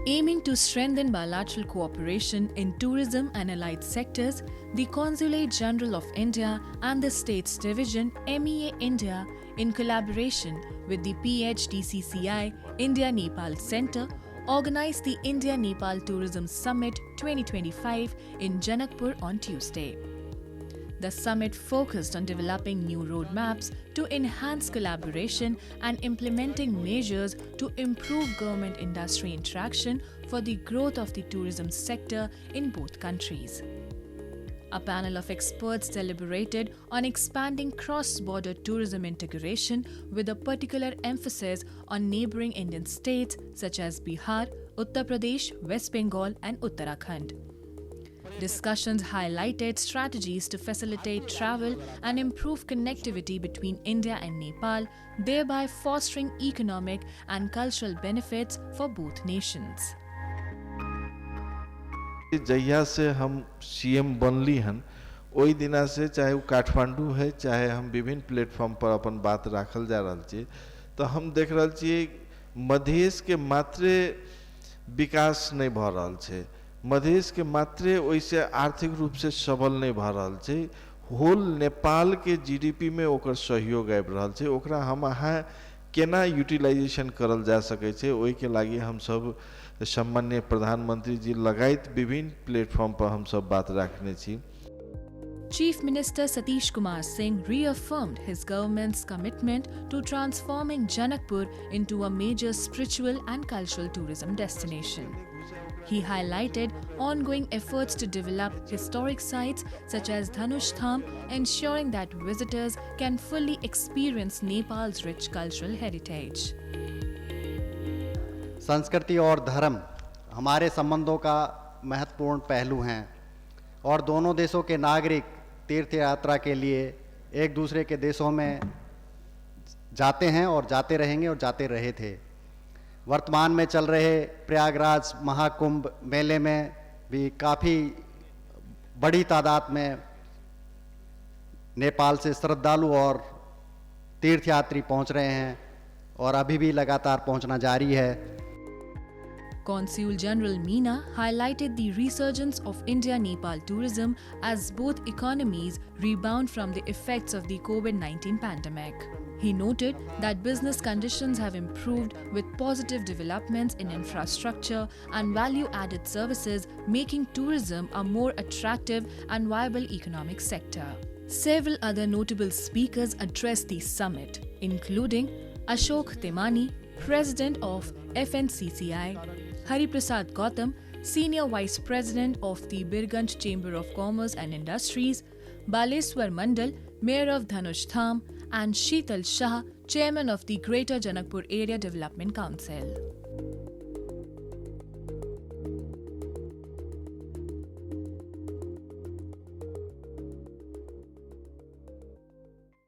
Aiming to strengthen bilateral cooperation in tourism and allied sectors, the Consulate General of India and the States Division MEA India, in collaboration with the PHDCCI India Nepal Centre, organized the India Nepal Tourism Summit 2025 in Janakpur on Tuesday. The summit focused on developing new roadmaps to enhance collaboration and implementing measures to improve government-industry interaction for the growth of the tourism sector in both countries. A panel of experts deliberated on expanding cross-border tourism integration with a particular emphasis on neighboring Indian states such as Bihar, Uttar Pradesh, West Bengal and Uttarakhand. Discussions highlighted strategies to facilitate travel and improve connectivity between India and Nepal, thereby fostering economic and cultural benefits for both nations. जहिया से हम CM बनली हन ओई दिना से चाहे वो काठमांडू है चाहे हम विभिन्न प्लेटफॉर्म पर अपन बात राखल जा रहा छी तो हम देख रहा छी मधेश के मात्रे विकास नहीं भ रहल छे मधेश के मात्रे वैसे आर्थिक रूप से सबल नहीं भ रहल छे होल नेपाल के जीडीपी में ओकर सहयोग आबि रहल छे ओकरा हम अहाँ केना यूटिलाइजेशन करल जा सकै छे ओई के लागि हम सब सम्माननीय प्रधानमंत्री जी लगायत विभिन्न प्लेटफॉर्म पर हम सब बात राखने छी Chief Minister Satish Kumar Singh reaffirmed his government's commitment to transforming Janakpur into a major spiritual and cultural tourism destination. He highlighted ongoing efforts to develop historic sites such as Dhanush Dham, ensuring that visitors can fully experience Nepal's rich cultural heritage. संस्कृति और धर्म हमारे संबंधों का महत्वपूर्ण पहलू हैं और दोनों देशों के नागरिक तीर्थ यात्रा के लिए एक दूसरे के देशों में जाते हैं और जाते रहेंगे और जाते रहे थे। वर्तमान में चल रहे प्रयागराज महाकुंभ मेले में भी काफ़ी बड़ी तादाद में नेपाल से श्रद्धालु और तीर्थयात्री पहुंच रहे हैं और अभी भी लगातार पहुंचना जारी है। Consul General Meena highlighted the resurgence of India-Nepal tourism as both economies rebound from the effects of the COVID-19 pandemic. He noted that business conditions have improved with positive developments in infrastructure and value-added services, making tourism a more attractive and viable economic sector. Several other notable speakers addressed the summit, including Ashok Temani, President of FNCCI, Hari Prasad Gautam, Senior Vice President of the Birganj Chamber of Commerce and Industries, Baleswar Mandal, Mayor of Dhanush Dham, and Sheetal Shah, Chairman of the Greater Janakpur Area Development Council.